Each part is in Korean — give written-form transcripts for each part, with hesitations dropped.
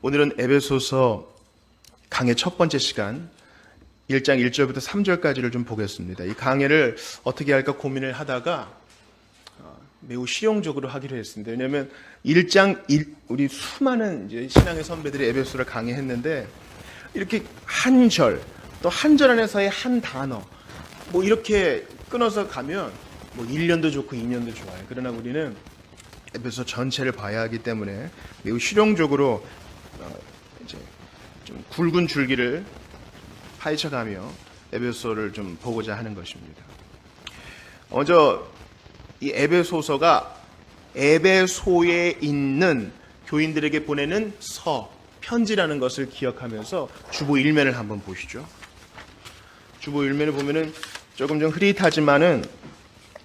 오늘은 에베소서 강의 첫 번째 시간 1장 1절부터 3절까지를 좀 보겠습니다. 이 강의를 어떻게 할까 고민을 하다가 매우 실용적으로 하기로 했습니다. 왜냐하면 1장 1, 우리 수많은 이제 신앙의 선배들이 에베소를 강의했는데 이렇게 한 절, 또 한 절 안에서의 한 단어 뭐 이렇게 끊어서 가면 뭐 1년도 좋고 2년도 좋아요. 그러나 우리는 에베소 전체를 봐야 하기 때문에 매우 실용적으로 이제 좀 굵은 줄기를 파헤쳐가며 에베소를 좀 보고자 하는 것입니다. 먼저 이 에베소서가 에베소에 있는 교인들에게 보내는 편지라는 것을 기억하면서 주보 1면을 한번 보시죠. 주보 1면을 보면은 조금 좀 흐릿하지만은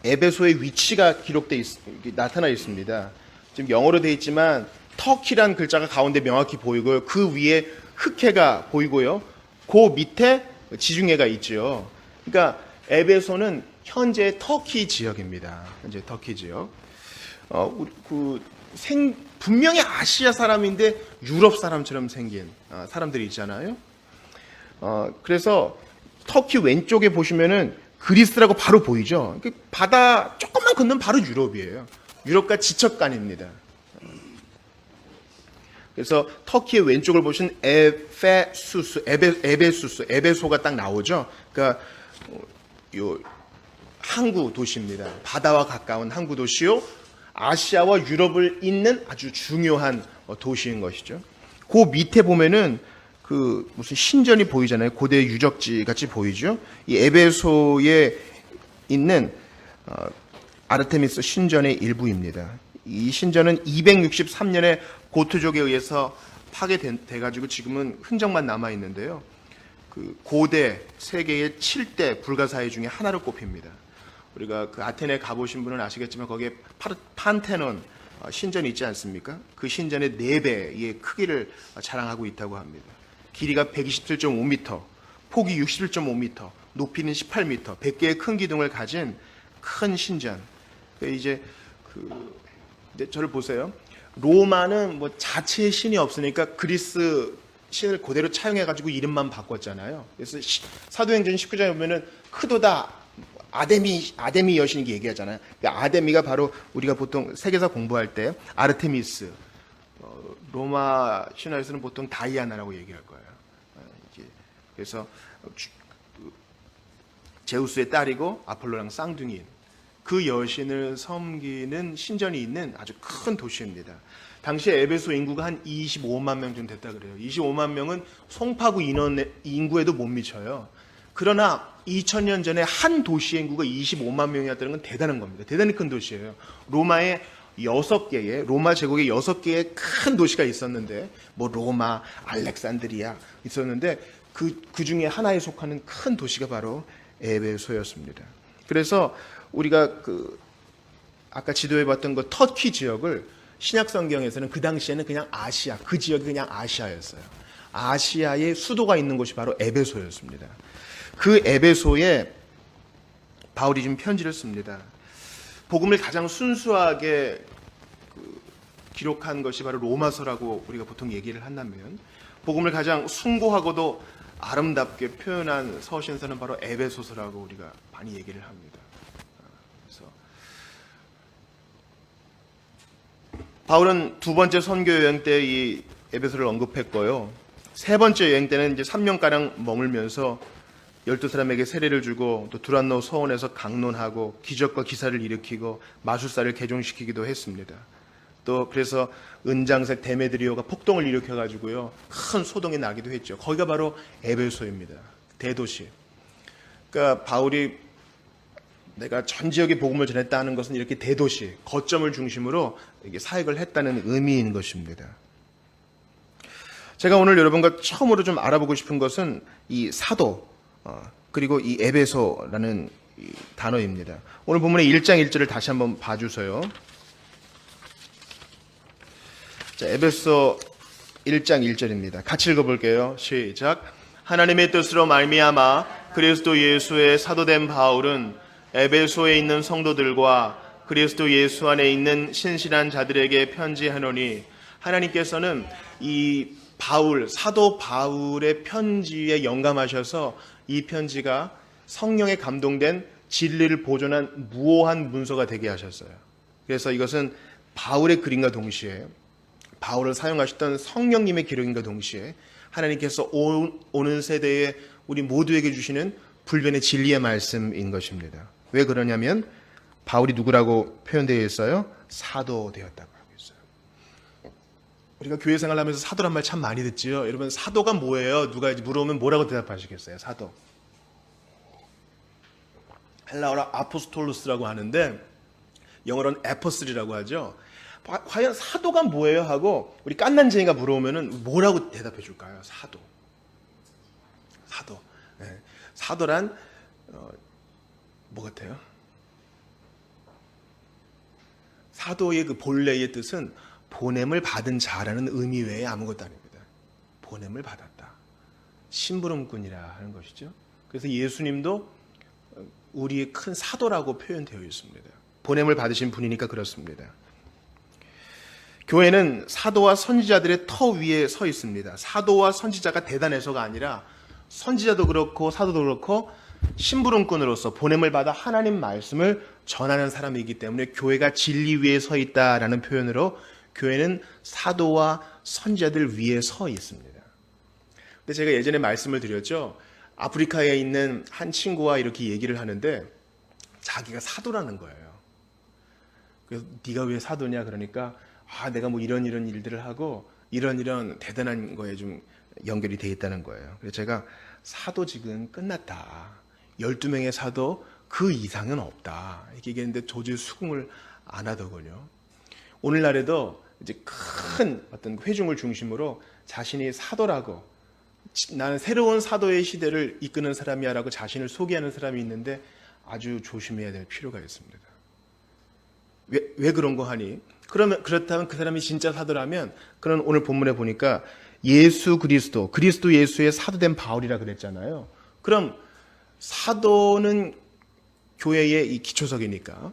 에베소의 위치가 나타나 있습니다. 지금 영어로 되어 있지만 터키란 글자가 가운데 명확히 보이고요. 그 위에 흑해가 보이고요. 그 밑에 지중해가 있죠. 그러니까 에베소는 현재 터키 지역입니다. 현재 터키 지역. 분명히 아시아 사람인데 유럽 사람처럼 생긴 사람들이 있잖아요. 그래서 터키 왼쪽에 보시면은 그리스라고 바로 보이죠. 바다 조금만 건너면 바로 유럽이에요. 유럽과 지척간입니다. 그래서 터키의 왼쪽을 보시면 에베소가 딱 나오죠. 그러니까 요 항구 도시입니다. 바다와 가까운 항구 도시요. 아시아와 유럽을 잇는 아주 중요한 도시인 것이죠. 그 밑에 보면은 그 무슨 신전이 보이잖아요. 고대 유적지 같이 보이죠. 이 에베소에 있는 아르테미스 신전의 일부입니다. 이 신전은 263년에 고트족에 의해서 파괴돼가지고 지금은 흔적만 남아 있는데요. 그 고대 세계의 7대 불가사의 중에 하나로 꼽힙니다. 우리가 그 아테네 가보신 분은 아시겠지만 거기에 판테논 신전이 있지 않습니까? 그 신전의 4배의 크기를 자랑하고 있다고 합니다. 길이가 127.5m, 폭이 61.5m, 높이는 18m, 100개의 큰 기둥을 가진 큰 신전. 이제 저를 보세요. 로마는 뭐 자체의 신이 없으니까 그리스 신을 그대로 차용해가지고 이름만 바꿨잖아요. 그래서 사도행전 19장에 보면은 크도다 아데미 여신이 얘기하잖아요. 그러니까 아데미가 바로 우리가 보통 세계사 공부할 때 아르테미스, 로마 신화에서는 보통 다이아나라고 얘기할 거예요. 그래서 제우스의 딸이고 아폴로랑 쌍둥이인 그 여신을 섬기는 신전이 있는 아주 큰 도시입니다. 당시에 에베소 인구가 한 25만 명 정도 됐다 그래요. 25만 명은 송파구 인구에도 못 미쳐요. 그러나 2000년 전에 한 도시의 인구가 25만 명이었다는 건 대단한 겁니다. 대단히 큰 도시예요. 로마 제국에 6개의 큰 도시가 있었는데 뭐 로마, 알렉산드리아 있었는데 그 중에 하나에 속하는 큰 도시가 바로 에베소였습니다. 그래서 우리가 아까 지도에 봤던 그 터키 지역을 신약 성경에서는 그 당시에는 그냥 아시아, 그 지역이 그냥 아시아였어요. 아시아의 수도가 있는 곳이 바로 에베소였습니다. 그 에베소에 바울이 지금 편지를 씁니다. 복음을 가장 순수하게 기록한 것이 바로 로마서라고 우리가 보통 얘기를 한다면 복음을 가장 숭고하고도 아름답게 표현한 서신서는 바로 에베소서라고 우리가 많이 얘기를 합니다. 그래서 바울은 두 번째 선교 여행 때 이 에베소를 언급했고요. 세 번째 여행 때는 이제 3년가량 머물면서 12사람에게 세례를 주고 또 두란노 서원에서 강론하고 기적과 기사를 일으키고 마술사를 개종시키기도 했습니다. 또 그래서 은장색 데메드리오가 폭동을 일으켜가지고요 큰 소동이 나기도 했죠. 거기가 바로 에베소입니다. 대도시. 그러니까 바울이 내가 전 지역에 복음을 전했다는 것은 이렇게 대도시, 거점을 중심으로 이게 사역을 했다는 의미인 것입니다. 제가 오늘 여러분과 처음으로 좀 알아보고 싶은 것은 이 사도 그리고 이 에베소라는 이 단어입니다. 오늘 본문의 1장 1절을 다시 한번 봐주세요. 자, 에베소 1장 1절입니다. 같이 읽어볼게요. 시작. 하나님의 뜻으로 말미암아 그리스도 예수의 사도된 바울은 에베소에 있는 성도들과 그리스도 예수 안에 있는 신실한 자들에게 편지하노니, 하나님께서는 이 사도 바울의 편지에 영감하셔서 이 편지가 성령에 감동된 진리를 보존한 무오한 문서가 되게 하셨어요. 그래서 이것은 바울의 글인과 동시에 바울을 사용하셨던 성령님의 기록인과 동시에 하나님께서 오는 세대에 우리 모두에게 주시는 불변의 진리의 말씀인 것입니다. 왜 그러냐면 바울이 누구라고 표현되어 있어요? 사도 되었다고 하고 있어요. 우리가 교회 생활하면서 사도란 말 참 많이 듣지요. 여러분 사도가 뭐예요? 누가 물어보면 뭐라고 대답하시겠어요? 사도. 헬라어로 아포스톨로스라고 하는데 영어로는 에포슬이라고 하죠. 과연 사도가 뭐예요? 하고 우리 깐난쟁이가 물어보면 뭐라고 대답해 줄까요? 사도. 네. 사도란 뭐 같아요? 사도의 그 본래의 뜻은 보냄을 받은 자라는 의미 외에 아무것도 아닙니다. 보냄을 받았다. 심부름꾼이라 하는 것이죠. 그래서 예수님도 우리의 큰 사도라고 표현되어 있습니다. 보냄을 받으신 분이니까 그렇습니다. 교회는 사도와 선지자들의 터 위에 서 있습니다. 사도와 선지자가 대단해서가 아니라 선지자도 그렇고 사도도 그렇고 심부름꾼으로서 보냄을 받아 하나님 말씀을 전하는 사람이기 때문에 교회가 진리 위에 서 있다라는 표현으로 교회는 사도와 선지자들 위에 서 있습니다. 근데 제가 예전에 말씀을 드렸죠. 아프리카에 있는 한 친구와 이렇게 얘기를 하는데 자기가 사도라는 거예요. 그래서 네가 왜 사도냐 그러니까 내가 뭐 이런 일들을 하고 이런 대단한 거에 좀 연결이 돼 있다는 거예요. 그래서 제가 사도직은 끝났다. 12명의 사도 그 이상은 없다. 이렇게 얘기했는데 도저히 수긍을 안 하더군요. 오늘날에도 이제 큰 어떤 회중을 중심으로 자신이 사도라고 나는 새로운 사도의 시대를 이끄는 사람이야라고 자신을 소개하는 사람이 있는데 아주 조심해야 될 필요가 있습니다. 왜 그런 거 하니? 그렇다면 그 사람이 진짜 사도라면 그런 오늘 본문에 보니까 예수 그리스도 예수의 사도된 바울이라 그랬잖아요. 그럼 사도는 교회의 이 기초석이니까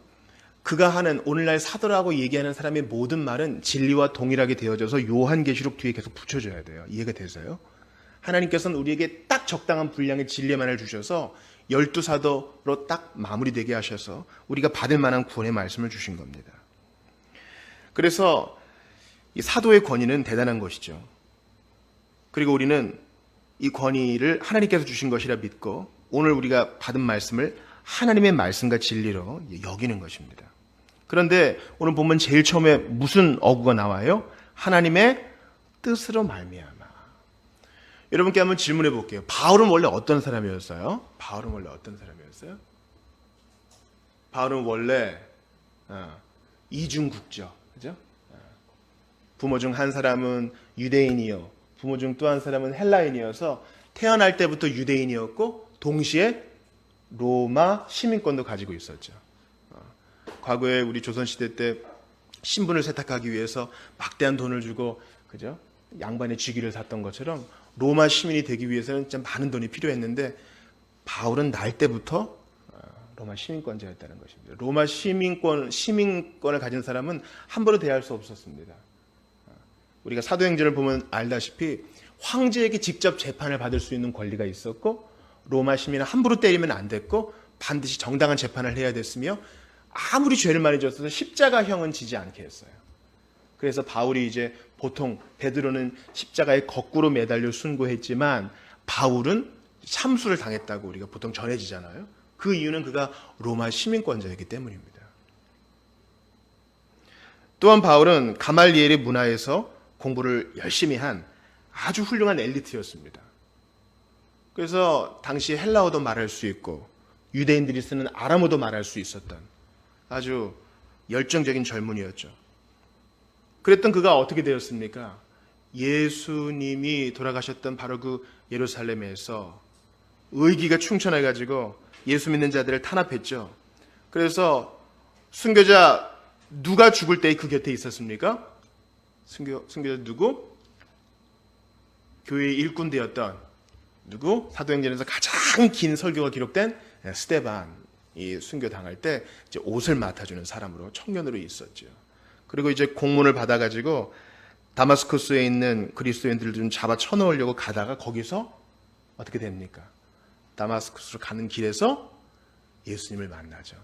그가 하는 오늘날 사도라고 얘기하는 사람의 모든 말은 진리와 동일하게 되어져서 요한계시록 뒤에 계속 붙여줘야 돼요. 이해가 되세요? 하나님께서는 우리에게 딱 적당한 분량의 진리만을 주셔서 12사도로 딱 마무리되게 하셔서 우리가 받을 만한 구원의 말씀을 주신 겁니다. 그래서 이 사도의 권위는 대단한 것이죠. 그리고 우리는 이 권위를 하나님께서 주신 것이라 믿고 오늘 우리가 받은 말씀을 하나님의 말씀과 진리로 여기는 것입니다. 그런데 오늘 보면 제일 처음에 무슨 어구가 나와요? 하나님의 뜻으로 말미암아. 여러분께 한번 질문해 볼게요. 바울은 원래 어떤 사람이었어요? 바울은 원래 이중국적, 그죠? 부모 중 한 사람은 유대인이요, 부모 중 또 한 사람은 헬라인이어서 태어날 때부터 유대인이었고 동시에 로마 시민권도 가지고 있었죠. 과거에 우리 조선시대 때 신분을 세탁하기 위해서 막대한 돈을 주고, 그죠? 양반의 직위를 샀던 것처럼 로마 시민이 되기 위해서는 좀 많은 돈이 필요했는데 바울은 날 때부터 로마 시민권자였다는 것입니다. 로마 시민권을 가진 사람은 함부로 대할 수 없었습니다. 우리가 사도행전을 보면 알다시피 황제에게 직접 재판을 받을 수 있는 권리가 있었고 로마 시민은 함부로 때리면 안 됐고 반드시 정당한 재판을 해야 됐으며 아무리 죄를 많이 졌어도 십자가형은 지지 않게 했어요. 그래서 바울이 이제 보통 베드로는 십자가에 거꾸로 매달려 순교했지만 바울은 참수를 당했다고 우리가 보통 전해지잖아요. 그 이유는 그가 로마 시민권자이기 때문입니다. 또한 바울은 가말리엘의 문화에서 공부를 열심히 한 아주 훌륭한 엘리트였습니다. 그래서 당시 헬라어도 말할 수 있고 유대인들이 쓰는 아람어도 말할 수 있었던 아주 열정적인 젊은이였죠. 그랬던 그가 어떻게 되었습니까? 예수님이 돌아가셨던 바로 그 예루살렘에서 의기가 충천해가지고 예수 믿는 자들을 탄압했죠. 그래서 순교자 누가 죽을 때 그 곁에 있었습니까? 순교자 누구? 교회의 일꾼 되었던 누구? 사도행전에서 가장 긴 설교가 기록된 스데반이 순교당할 때 이제 옷을 맡아주는 사람으로 청년으로 있었죠. 그리고 이제 공문을 받아가지고 다마스커스에 있는 그리스도인들을 좀 잡아 쳐넣으려고 가다가 거기서 어떻게 됩니까? 다마스커스로 가는 길에서 예수님을 만나죠.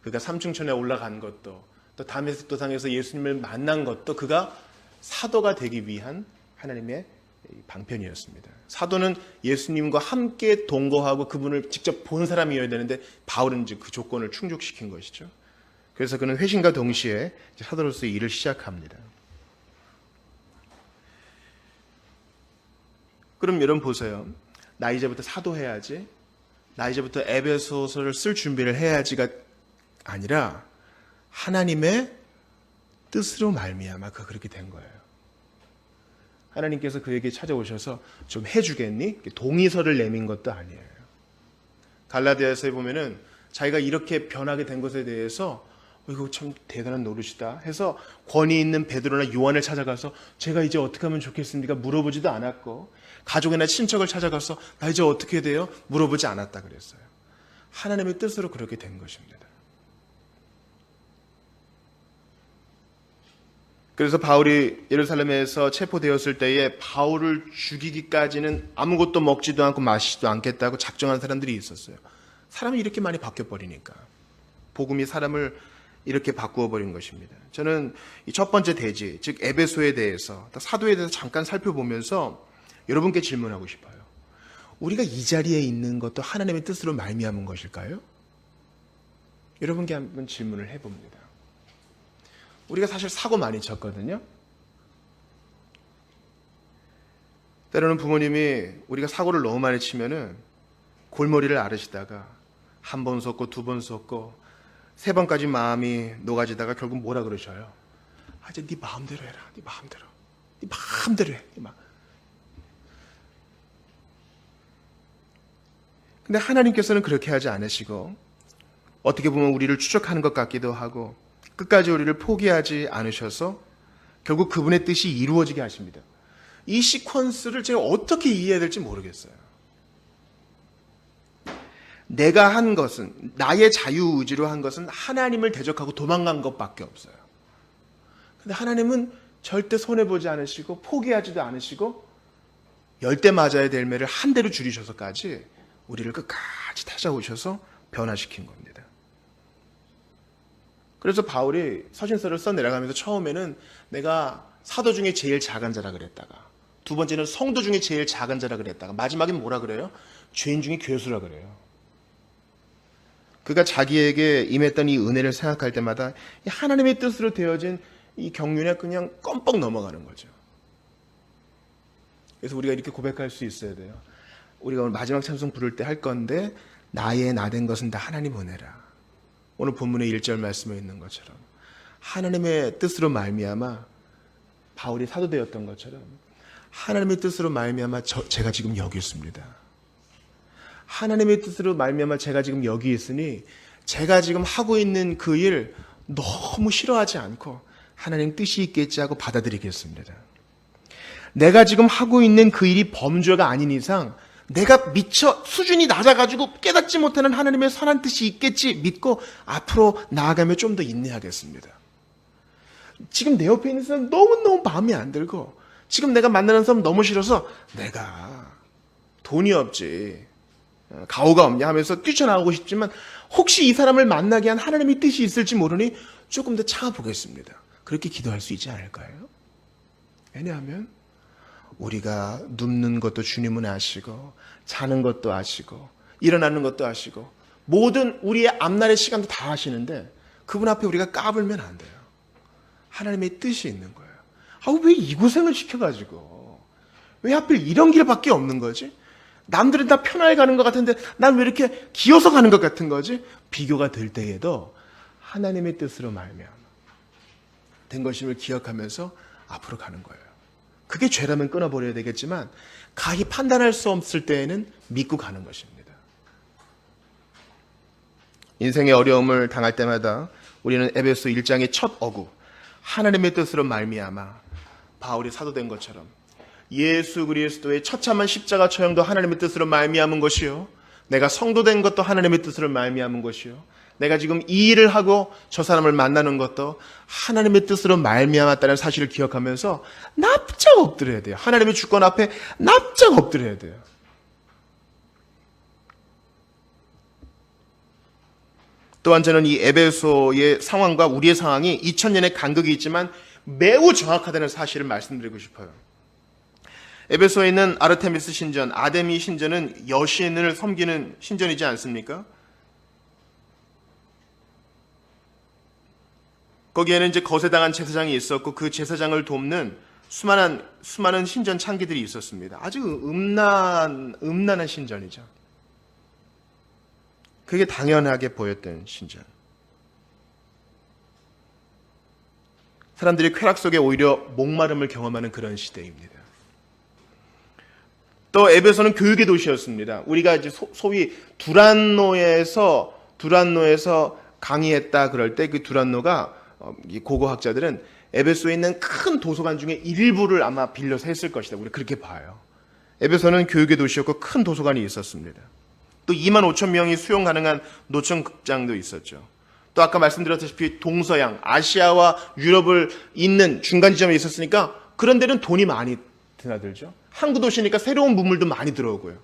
그가 삼층천에 올라간 것도, 또 다메섹 도상에서 예수님을 만난 것도 그가 사도가 되기 위한 하나님의 방편이었습니다. 사도는 예수님과 함께 동거하고 그분을 직접 본 사람이어야 되는데 바울은 이제 그 조건을 충족시킨 것이죠. 그래서 그는 회심과 동시에 사도로서의 일을 시작합니다. 그럼 여러분 보세요. 나 이제부터 사도해야지, 나 이제부터 에베소서를 쓸 준비를 해야지가 아니라 하나님의 뜻으로 말미암아 그렇게 된 거예요. 하나님께서 그에게 찾아오셔서 좀 해주겠니? 동의서를 내민 것도 아니에요. 갈라디아서에 보면은 자기가 이렇게 변하게 된 것에 대해서 이거 참 대단한 노릇이다 해서 권위 있는 베드로나 요한을 찾아가서 제가 이제 어떻게 하면 좋겠습니까? 물어보지도 않았고, 가족이나 친척을 찾아가서 나 이제 어떻게 돼요? 물어보지 않았다 그랬어요. 하나님의 뜻으로 그렇게 된 것입니다. 그래서 바울이 예루살렘에서 체포되었을 때에 바울을 죽이기까지는 아무것도 먹지도 않고 마시지도 않겠다고 작정한 사람들이 있었어요. 사람이 이렇게 많이 바뀌어버리니까. 복음이 사람을 이렇게 바꾸어 버린 것입니다. 저는 이 첫 번째 대지, 즉 에베소에 대해서, 사도에 대해서 잠깐 살펴보면서 여러분께 질문하고 싶어요. 우리가 이 자리에 있는 것도 하나님의 뜻으로 말미암은 것일까요? 여러분께 한번 질문을 해봅니다. 우리가 사실 사고 많이 쳤거든요. 때로는 부모님이 우리가 사고를 너무 많이 치면은 골머리를 앓으시다가 한 번 섰고 두 번 섰고 세 번까지 마음이 녹아지다가 결국 뭐라 그러셔요? 이제 네 마음대로 해라. 네 마음대로. 네 마음대로 해. 네 마음. 근데 하나님께서는 그렇게 하지 않으시고 어떻게 보면 우리를 추적하는 것 같기도 하고 끝까지 우리를 포기하지 않으셔서 결국 그분의 뜻이 이루어지게 하십니다. 이 시퀀스를 제가 어떻게 이해해야 될지 모르겠어요. 내가 한 것은, 나의 자유의지로 한 것은 하나님을 대적하고 도망간 것밖에 없어요. 근데 하나님은 절대 손해보지 않으시고 포기하지도 않으시고 열대 맞아야 될 매를 한 대로 줄이셔서까지 우리를 끝까지 찾아오셔서 변화시킨 겁니다. 그래서 바울이 서신서를 써내려가면서 처음에는 내가 사도 중에 제일 작은 자라 그랬다가, 두 번째는 성도 중에 제일 작은 자라 그랬다가, 마지막엔 뭐라 그래요? 죄인 중에 괴수라 그래요. 그가 자기에게 임했던 이 은혜를 생각할 때마다 하나님의 뜻으로 되어진 이 경륜에 그냥 껌뻑 넘어가는 거죠. 그래서 우리가 이렇게 고백할 수 있어야 돼요. 우리가 오늘 마지막 찬송 부를 때 할 건데, 나의 나 된 것은 다 하나님 은혜라. 오늘 본문의 1절 말씀에 있는 것처럼 하나님의 뜻으로 말미암아 바울이 사도되었던 것처럼 하나님의 뜻으로 말미암아 제가 지금 여기 있습니다. 하나님의 뜻으로 말미암아 제가 지금 여기 있으니 제가 지금 하고 있는 그 일 너무 싫어하지 않고 하나님 뜻이 있겠지 하고 받아들이겠습니다. 내가 지금 하고 있는 그 일이 범죄가 아닌 이상 내가 미처 수준이 낮아가지고 깨닫지 못하는 하나님의 선한 뜻이 있겠지 믿고 앞으로 나아가며 좀 더 인내하겠습니다. 지금 내 옆에 있는 사람 너무너무 마음에 안 들고 지금 내가 만나는 사람 너무 싫어서 내가 돈이 없지, 가오가 없냐 하면서 뛰쳐나오고 싶지만 혹시 이 사람을 만나게 한 하나님의 뜻이 있을지 모르니 조금 더 참아보겠습니다. 그렇게 기도할 수 있지 않을까요? 왜냐하면 우리가 눕는 것도 주님은 아시고 자는 것도 아시고 일어나는 것도 아시고 모든 우리의 앞날의 시간도 다 아시는데 그분 앞에 우리가 까불면 안 돼요. 하나님의 뜻이 있는 거예요. 왜 이 고생을 시켜가지고 왜 하필 이런 길밖에 없는 거지? 남들은 다 편하게 가는 것 같은데 난 왜 이렇게 기어서 가는 것 같은 거지? 비교가 될 때에도 하나님의 뜻으로 말미암아 된 것임을 기억하면서 앞으로 가는 거예요. 그게 죄라면 끊어버려야 되겠지만 가히 판단할 수 없을 때에는 믿고 가는 것입니다. 인생의 어려움을 당할 때마다 우리는 에베소 1장의 첫 어구 하나님의 뜻으로 말미암아 바울이 사도된 것처럼 예수 그리스도의 처참한 십자가 처형도 하나님의 뜻으로 말미암은 것이요, 내가 성도된 것도 하나님의 뜻으로 말미암은 것이요, 내가 지금 이 일을 하고 저 사람을 만나는 것도 하나님의 뜻으로 말미암았다는 사실을 기억하면서 납작 엎드려야 돼요. 하나님의 주권 앞에 납작 엎드려야 돼요. 또한 저는 이 에베소의 상황과 우리의 상황이 2000년의 간극이 있지만 매우 정확하다는 사실을 말씀드리고 싶어요. 에베소에 있는 아르테미스 신전, 아데미 신전은 여신을 섬기는 신전이지 않습니까? 거기에는 이제 거세당한 제사장이 있었고 그 제사장을 돕는 수많은 신전 창기들이 있었습니다. 아주 음란한 신전이죠. 그게 당연하게 보였던 신전. 사람들이 쾌락 속에 오히려 목마름을 경험하는 그런 시대입니다. 또 에베소는 교육의 도시였습니다. 우리가 이제 소위 두란노에서 강의했다 그럴 때 그 두란노가 고고학자들은 에베소에 있는 큰 도서관 중에 일부를 아마 빌려서 했을 것이다. 우리 그렇게 봐요. 에베소는 교육의 도시였고 큰 도서관이 있었습니다. 또 2만 5천 명이 수용 가능한 노천 극장도 있었죠. 또 아까 말씀드렸다시피 동서양, 아시아와 유럽을 잇는 중간 지점에 있었으니까 그런 데는 돈이 많이 드나들죠. 항구 도시니까 새로운 문물도 많이 들어오고요.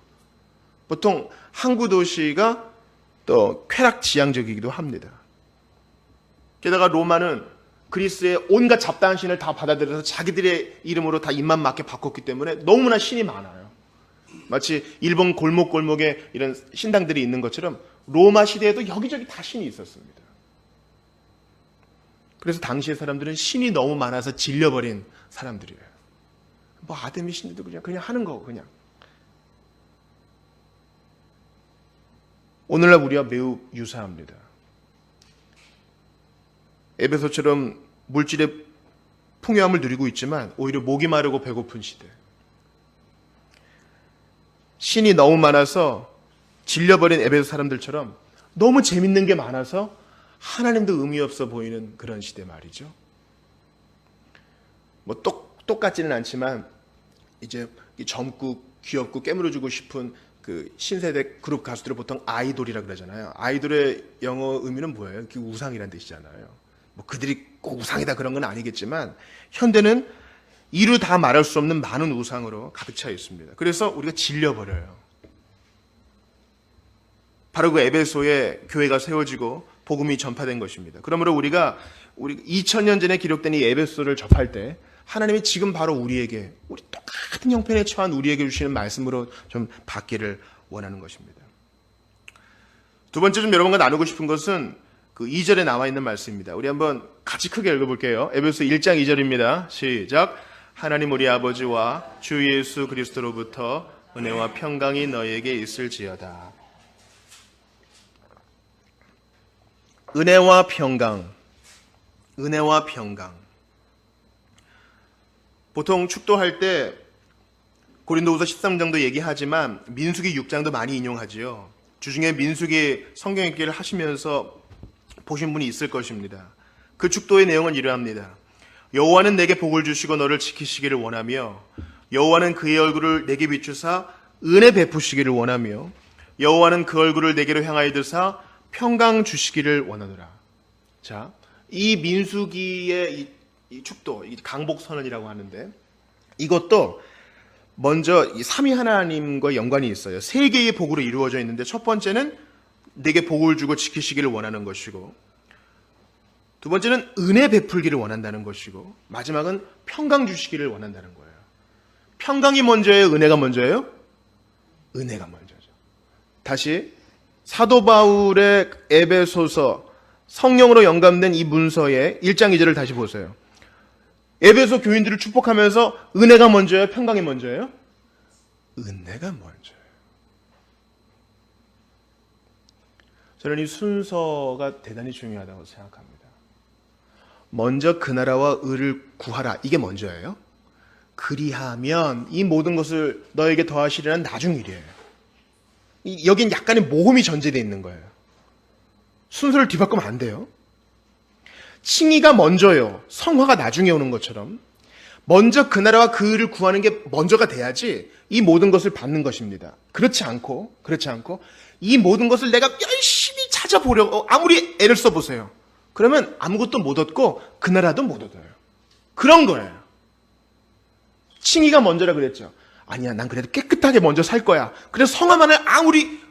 보통 항구 도시가 또 쾌락지향적이기도 합니다. 게다가 로마는 그리스의 온갖 잡다한 신을 다 받아들여서 자기들의 이름으로 다 입만 맞게 바꿨기 때문에 너무나 신이 많아요. 마치 일본 골목골목에 이런 신당들이 있는 것처럼 로마 시대에도 여기저기 다 신이 있었습니다. 그래서 당시의 사람들은 신이 너무 많아서 질려버린 사람들이에요. 뭐 아데미 신들도 그냥 하는 거고 그냥. 오늘날 우리와 매우 유사합니다. 에베소처럼 물질의 풍요함을 누리고 있지만 오히려 목이 마르고 배고픈 시대. 신이 너무 많아서 질려버린 에베소 사람들처럼 너무 재밌는 게 많아서 하나님도 의미 없어 보이는 그런 시대 말이죠. 뭐 똑같지는 않지만 이제 젊고 귀엽고 깨물어주고 싶은 그 신세대 그룹 가수들을 보통 아이돌이라 그러잖아요. 아이돌의 영어 의미는 뭐예요? 그 우상이란 뜻이잖아요. 뭐 그들이 꼭 우상이다 그런 건 아니겠지만 현대는 이루 다 말할 수 없는 많은 우상으로 가득 차 있습니다. 그래서 우리가 질려버려요. 바로 그 에베소에 교회가 세워지고 복음이 전파된 것입니다. 그러므로 우리가 2000년 전에 기록된 이 에베소를 접할 때 하나님이 지금 바로 우리 똑같은 형편에 처한 우리에게 주시는 말씀으로 좀 받기를 원하는 것입니다. 두 번째 좀 여러분과 나누고 싶은 것은 그 2절에 나와 있는 말씀입니다. 우리 한번 같이 크게 읽어볼게요. 에베소 1장 2절입니다. 시작. 하나님 우리 아버지와 주 예수 그리스도로부터 은혜와 평강이 너희에게 있을지어다. 은혜와 평강. 보통 축도할 때 고린도후서 13장도 얘기하지만 민수기 6장도 많이 인용하지요. 주중에 민수기 성경 읽기를 하시면서 보신 분이 있을 것입니다. 그 축도의 내용은 이러합니다. 여호와는 내게 복을 주시고 너를 지키시기를 원하며 여호와는 그의 얼굴을 내게 비추사 은혜 베푸시기를 원하며 여호와는 그 얼굴을 내게로 향하여 드사 평강 주시기를 원하노라. 자, 이 민수기의 이 축도, 이 강복선언이라고 하는데 이것도 먼저 이 삼위 하나님과 연관이 있어요. 세 개의 복으로 이루어져 있는데 첫 번째는 내게 복을 주고 지키시기를 원하는 것이고 두 번째는 은혜 베풀기를 원한다는 것이고 마지막은 평강 주시기를 원한다는 거예요. 평강이 먼저예요? 은혜가 먼저예요? 은혜가 먼저죠. 다시 사도 바울의 에베소서 성령으로 영감된 이 문서의 1장 2절을 다시 보세요. 에베소 교인들을 축복하면서 은혜가 먼저예요? 평강이 먼저예요? 은혜가 먼저예요. 저는 이 순서가 대단히 중요하다고 생각합니다. 먼저 그 나라와 의를 구하라. 이게 먼저예요. 그리하면 이 모든 것을 너에게 더하시리라는 나중 일이에요. 여긴 약간의 모험이 전제되어 있는 거예요. 순서를 뒤바꾸면 안 돼요. 칭의가 먼저요. 성화가 나중에 오는 것처럼 먼저 그 나라와 그 의를 구하는 게 먼저가 돼야지 이 모든 것을 받는 것입니다. 그렇지 않고 이 모든 것을 내가 열심히 찾아보려고 아무리 애를 써보세요. 그러면 아무것도 못 얻고 그 나라도 못 얻어요. 그런 거예요. 칭의가 먼저라 그랬죠. 아니야, 난 그래도 깨끗하게 먼저 살 거야. 그래서 성화만을 아무리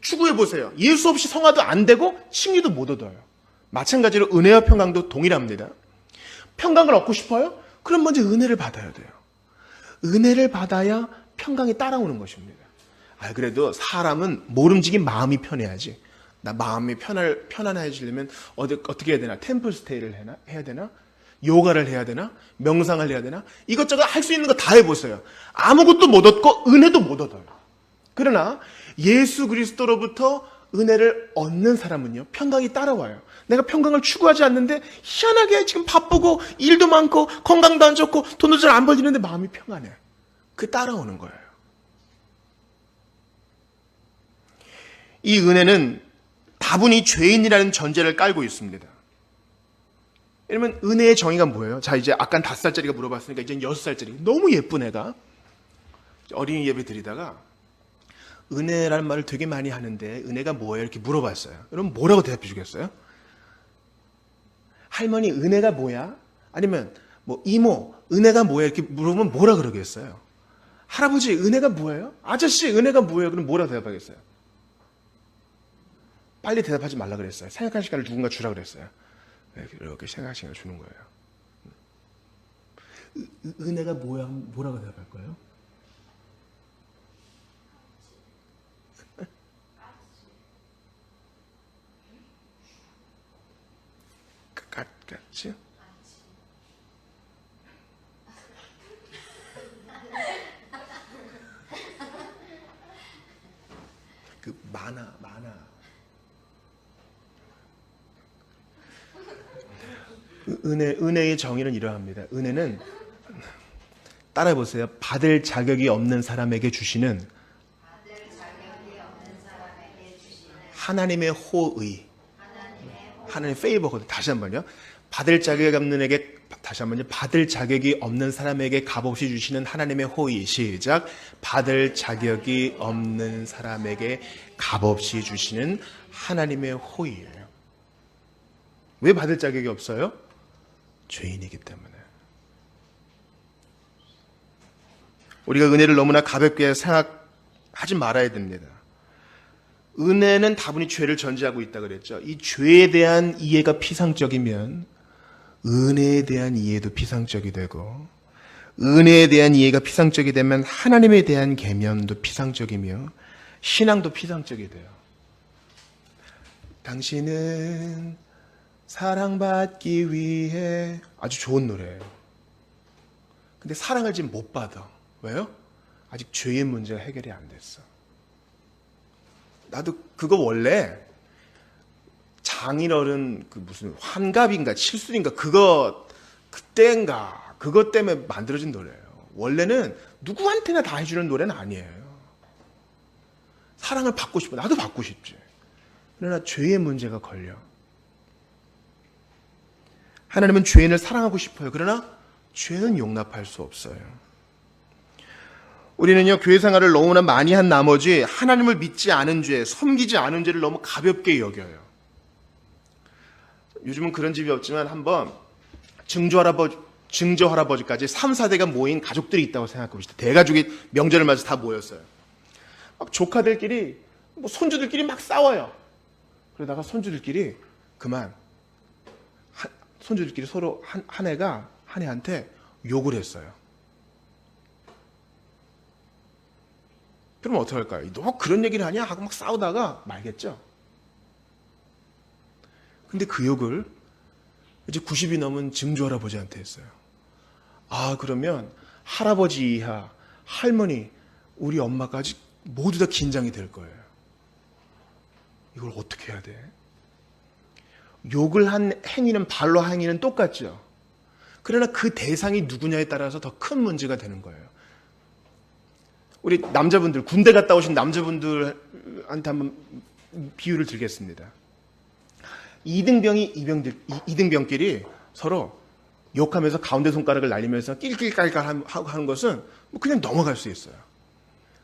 추구해보세요. 예수 없이 성화도 안 되고 칭의도 못 얻어요. 마찬가지로 은혜와 평강도 동일합니다. 평강을 얻고 싶어요? 그럼 먼저 은혜를 받아야 돼요. 은혜를 받아야 평강이 따라오는 것입니다. 그래도 사람은 모름지기 마음이 편해야지. 나 마음이 편안해지려면 어떻게 해야 되나? 템플 스테이를 해야 되나? 요가를 해야 되나? 명상을 해야 되나? 이것저것 할 수 있는 거 다 해보세요. 아무것도 못 얻고 은혜도 못 얻어요. 그러나 예수 그리스도로부터 은혜를 얻는 사람은요, 평강이 따라와요. 내가 평강을 추구하지 않는데 희한하게 지금 바쁘고 일도 많고 건강도 안 좋고 돈도 잘 안 벌리는데 마음이 평안해. 그게 따라오는 거예요. 이 은혜는 다분히 죄인이라는 전제를 깔고 있습니다. 왜냐면 은혜의 정의가 뭐예요? 자, 이제 아까 5살짜리가 물어봤으니까 이제 6살짜리. 너무 예쁜 애가 어린이 예배 드리다가 은혜라는 말을 되게 많이 하는데 은혜가 뭐예요? 이렇게 물어봤어요. 여러분 뭐라고 대답해 주겠어요? 할머니 은혜가 뭐야? 아니면 뭐 이모 은혜가 뭐야? 이렇게 물어보면 뭐라 그러겠어요? 할아버지 은혜가 뭐예요? 아저씨 은혜가 뭐예요? 그럼 뭐라고 대답하겠어요? 빨리 대답하지 말라 그랬어요. 생각할 시간을 누군가 주라 그랬어요. 이렇게 생각할 시간을 주는 거예요. 은혜가 뭐야? 뭐라고 대답할 거예요? 같이? 그 만화. 은혜의 정의는 이러합니다. 은혜는 따라해보세요. 받을 자격이 없는 사람에게 주시는 하나님의 호의, 하나님의 페이버거든요. 다시 한번요. 받을 자격이 없는 에게 다시 한번요. 받을 자격이 없는 사람에게 값없이 주시는 하나님의 호의. 시작. 받을 자격이 없는 사람에게 값없이 주시는 하나님의 호의예요. 왜 받을 자격이 없어요? 죄인이기 때문에. 우리가 은혜를 너무나 가볍게 생각하지 말아야 됩니다. 은혜는 다분히 죄를 전제하고 있다 그랬죠. 이 죄에 대한 이해가 피상적이면 은혜에 대한 이해도 피상적이 되고, 은혜에 대한 이해가 피상적이 되면 하나님에 대한 계명도 피상적이며 신앙도 피상적이 돼요. 당신은 사랑받기 위해 아주 좋은 노래예요. 근데 사랑을 지금 못 받아. 왜요? 아직 죄의 문제가 해결이 안 됐어. 나도 그거 원래 장인어른 그 무슨 환갑인가 칠순인가 그것 때문에 만들어진 노래예요. 원래는 누구한테나 다 해주는 노래는 아니에요. 사랑을 받고 싶어. 나도 받고 싶지. 그러나 죄의 문제가 걸려. 하나님은 죄인을 사랑하고 싶어요. 그러나 죄는 용납할 수 없어요. 우리는요, 교회 생활을 너무나 많이 한 나머지 하나님을 믿지 않은 죄, 섬기지 않은 죄를 너무 가볍게 여겨요. 요즘은 그런 집이 없지만 한번 증조 할아버지까지 3, 4대가 모인 가족들이 있다고 생각해 봅시다. 대가족이 명절을 맞아서 다 모였어요. 막 조카들끼리, 손주들끼리 막 싸워요. 그러다가 손주들끼리 손주들끼리 서로 한 애가 한 애한테 욕을 했어요. 그럼 어떡할까요? 너 그런 얘기를 하냐? 하고 막 싸우다가 말겠죠? 근데 그 욕을 이제 90이 넘은 증조 할아버지한테 했어요. 그러면 할아버지 이하, 할머니, 우리 엄마까지 모두 다 긴장이 될 거예요. 이걸 어떻게 해야 돼? 욕을 한 행위는 발로 한 행위는 똑같죠. 그러나 그 대상이 누구냐에 따라서 더 큰 문제가 되는 거예요. 우리 남자분들, 군대 갔다 오신 남자분들한테 한번 비유를 드리겠습니다. 이등병끼리 서로 욕하면서 가운데 손가락을 날리면서 낄낄깔깔 하는 것은 그냥 넘어갈 수 있어요.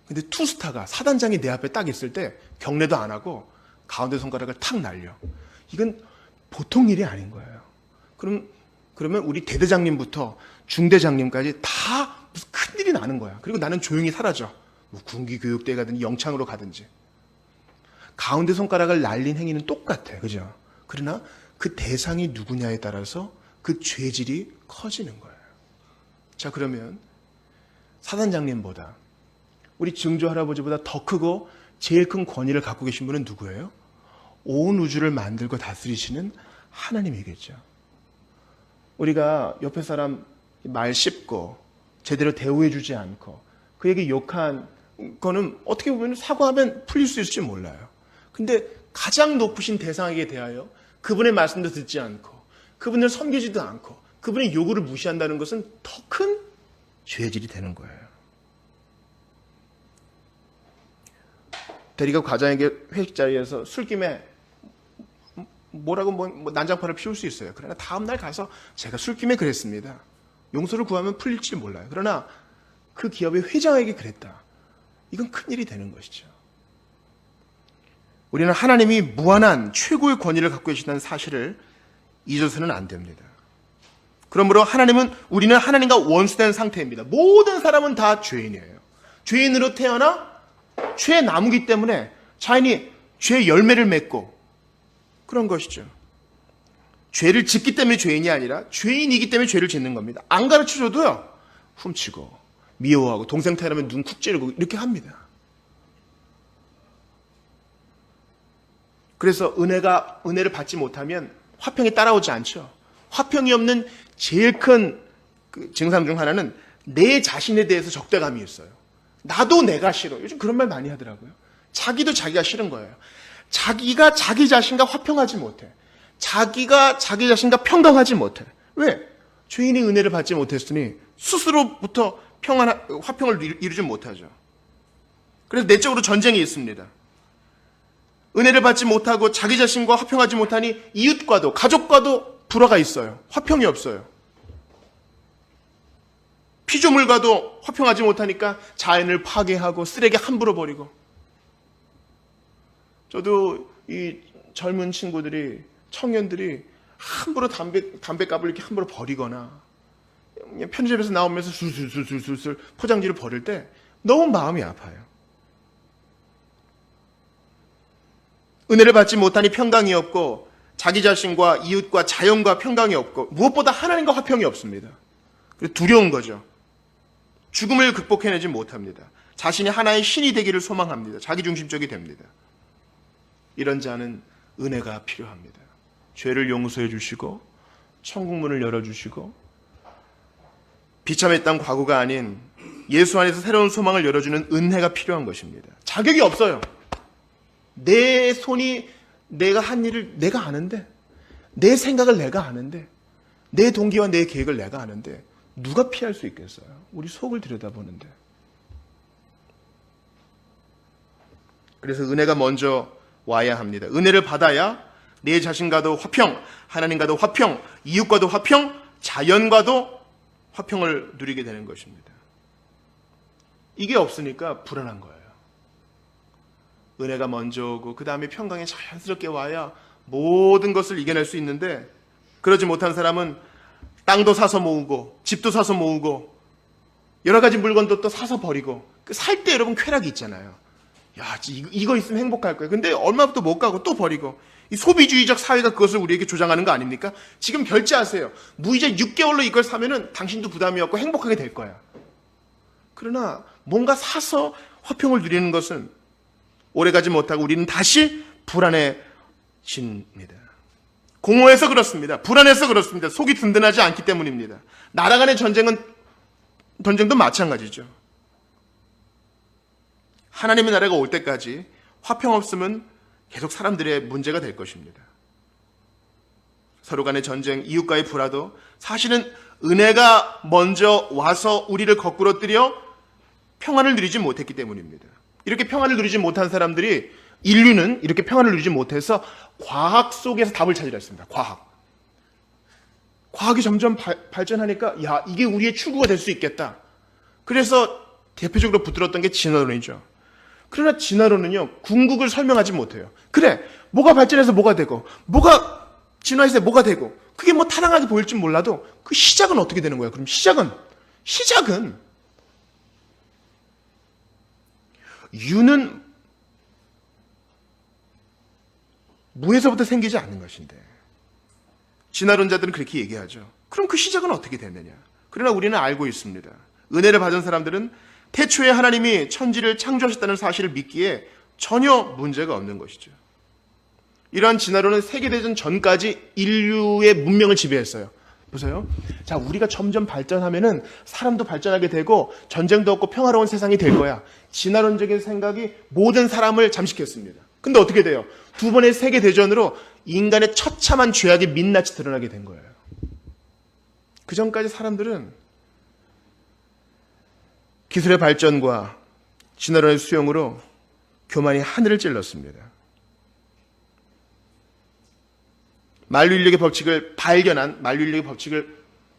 근데 투스타가 사단장이 내 앞에 딱 있을 때 경례도 안 하고 가운데 손가락을 탁 날려. 이건 보통 일이 아닌 거예요. 그러면 우리 대대장님부터 중대장님까지 다 무슨 큰일이 나는 거야. 그리고 나는 조용히 사라져. 뭐 군기교육대에 가든지 영창으로 가든지. 가운데 손가락을 날린 행위는 똑같아. 그죠? 그러나 그 대상이 누구냐에 따라서 그 죄질이 커지는 거예요. 자, 그러면 사단장님보다 우리 증조 할아버지보다 더 크고 제일 큰 권위를 갖고 계신 분은 누구예요? 온 우주를 만들고 다스리시는 하나님이겠죠. 우리가 옆에 사람 말 씹고 제대로 대우해주지 않고 그에게 욕한 거는 어떻게 보면 사과하면 풀릴 수 있을지 몰라요. 근데 가장 높으신 대상에게 대하여 그분의 말씀도 듣지 않고 그분을 섬기지도 않고 그분의 요구를 무시한다는 것은 더 큰 죄질이 되는 거예요. 대리가 과장에게 회식 자리에서 술김에 뭐라고 난장판을 피울 수 있어요. 그러나 다음날 가서 제가 술김에 그랬습니다. 용서를 구하면 풀릴지 몰라요. 그러나 그 기업의 회장에게 그랬다. 이건 큰일이 되는 것이죠. 우리는 하나님이 무한한 최고의 권위를 갖고 계시다는 사실을 잊어서는 안 됩니다. 그러므로 우리는 하나님과 원수된 상태입니다. 모든 사람은 다 죄인이에요. 죄인으로 태어나 죄의 나무기 때문에 자연히 죄의 열매를 맺고 그런 것이죠. 죄를 짓기 때문에 죄인이 아니라 죄인이기 때문에 죄를 짓는 겁니다. 안 가르쳐줘도요. 훔치고 미워하고 동생 태어나면 눈 쿡 찌르고 이렇게 합니다. 그래서 은혜를 받지 못하면 화평이 따라오지 않죠. 화평이 없는 제일 큰 증상 중 하나는 내 자신에 대해서 적대감이 있어요. 나도 내가 싫어. 요즘 그런 말 많이 하더라고요. 자기도 자기가 싫은 거예요. 자기가 자기 자신과 화평하지 못해. 자기가 자기 자신과 평등하지 못해. 왜? 죄인이 은혜를 받지 못했으니 스스로부터 화평을 이루지 못하죠. 그래서 내적으로 전쟁이 있습니다. 은혜를 받지 못하고 자기 자신과 화평하지 못하니 이웃과도 가족과도 불화가 있어요. 화평이 없어요. 피조물과도 화평하지 못하니까 자연을 파괴하고 쓰레기 함부로 버리고. 저도 이 젊은 친구들이 청년들이 함부로 담배값을 이렇게 함부로 버리거나 편의점에서 나오면서 술술 포장지를 버릴 때 너무 마음이 아파요. 은혜를 받지 못하니 평강이 없고 자기 자신과 이웃과 자연과 평강이 없고 무엇보다 하나님과 화평이 없습니다. 그래서 두려운 거죠. 죽음을 극복해내지 못합니다. 자신이 하나의 신이 되기를 소망합니다. 자기중심적이 됩니다. 이런 자는 은혜가 필요합니다. 죄를 용서해 주시고 천국문을 열어주시고 비참했던 과거가 아닌 예수 안에서 새로운 소망을 열어주는 은혜가 필요한 것입니다. 자격이 없어요. 내 손이 내가 한 일을 내가 아는데 내 생각을 내가 아는데 내 동기와 내 계획을 내가 아는데 누가 피할 수 있겠어요? 우리 속을 들여다보는데. 그래서 은혜가 먼저 와야 합니다. 은혜를 받아야 내 자신과도 화평, 하나님과도 화평, 이웃과도 화평, 자연과도 화평을 누리게 되는 것입니다. 이게 없으니까 불안한 거예요. 은혜가 먼저 오고 그 다음에 평강이 자연스럽게 와야 모든 것을 이겨낼 수 있는데 그러지 못한 사람은 땅도 사서 모으고 집도 사서 모으고 여러 가지 물건도 또 사서 버리고 살 때 여러분 쾌락이 있잖아요. 야, 이거 있으면 행복할 거예요. 근데 얼마부터 못 가고 또 버리고 이 소비주의적 사회가 그것을 우리에게 조장하는 거 아닙니까? 지금 결제하세요. 무이자 6개월로 이걸 사면은 당신도 부담이 없고 행복하게 될 거야. 그러나 뭔가 사서 화평을 누리는 것은 오래가지 못하고 우리는 다시 불안해집니다. 공허해서 그렇습니다. 불안해서 그렇습니다. 속이 든든하지 않기 때문입니다. 나라 간의 전쟁도 마찬가지죠. 하나님의 나라가 올 때까지 화평 없으면 계속 사람들의 문제가 될 것입니다. 서로 간의 전쟁, 이웃과의 불화도 사실은 은혜가 먼저 와서 우리를 거꾸로 뜨려 평안을 누리지 못했기 때문입니다. 이렇게 평안을 누리지 못한 사람들이 인류는 이렇게 평안을 누리지 못해서 과학 속에서 답을 찾으려 했습니다. 과학이 점점 발전하니까 야, 이게 우리의 추구가 될 수 있겠다. 그래서 대표적으로 붙들었던 게 진화론이죠. 그러나 진화론은요, 궁극을 설명하지 못해요. 그래, 뭐가 발전해서 뭐가 되고, 뭐가 진화해서 뭐가 되고, 그게 뭐 타당하게 보일지 몰라도 그 시작은 어떻게 되는 거야? 그럼 시작은 유는 무에서부터 생기지 않는 것인데, 진화론자들은 그렇게 얘기하죠. 그럼 그 시작은 어떻게 됐느냐? 그러나 우리는 알고 있습니다. 은혜를 받은 사람들은 태초에 하나님이 천지를 창조하셨다는 사실을 믿기에 전혀 문제가 없는 것이죠. 이러한 진화론은 세계대전 전까지 인류의 문명을 지배했어요. 보세요. 자, 우리가 점점 발전하면은 사람도 발전하게 되고 전쟁도 없고 평화로운 세상이 될 거야. 진화론적인 생각이 모든 사람을 잠식했습니다. 근데 어떻게 돼요? 두 번의 세계대전으로 인간의 처참한 죄악이 민낯이 드러나게 된 거예요. 그 전까지 사람들은 기술의 발전과 진화론의 수용으로 교만이 하늘을 찔렀습니다. 만유인력의 법칙을 만유인력의 법칙을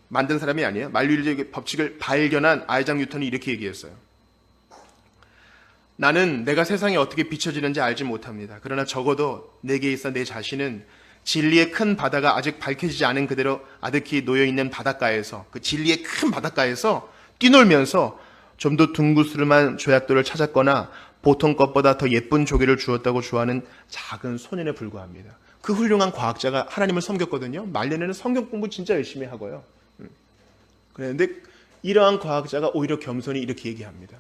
만든 사람이 아니에요. 만유인력의 법칙을 발견한 아이작 뉴턴이 이렇게 얘기했어요. 나는 내가 세상에 어떻게 비춰지는지 알지 못합니다. 그러나 적어도 내게 있어 내 자신은 진리의 큰 바다가 아직 밝혀지지 않은 그대로 아득히 놓여있는 바닷가에서, 그 진리의 큰 바닷가에서 뛰놀면서 좀 더 둥그스름한 조약돌을 찾았거나 보통 것보다 더 예쁜 조개를 주었다고 좋아하는 작은 소년에 불과합니다. 그 훌륭한 과학자가 하나님을 섬겼거든요. 말년에는 성경 공부 진짜 열심히 하고요. 그런데 이러한 과학자가 오히려 겸손히 이렇게 얘기합니다.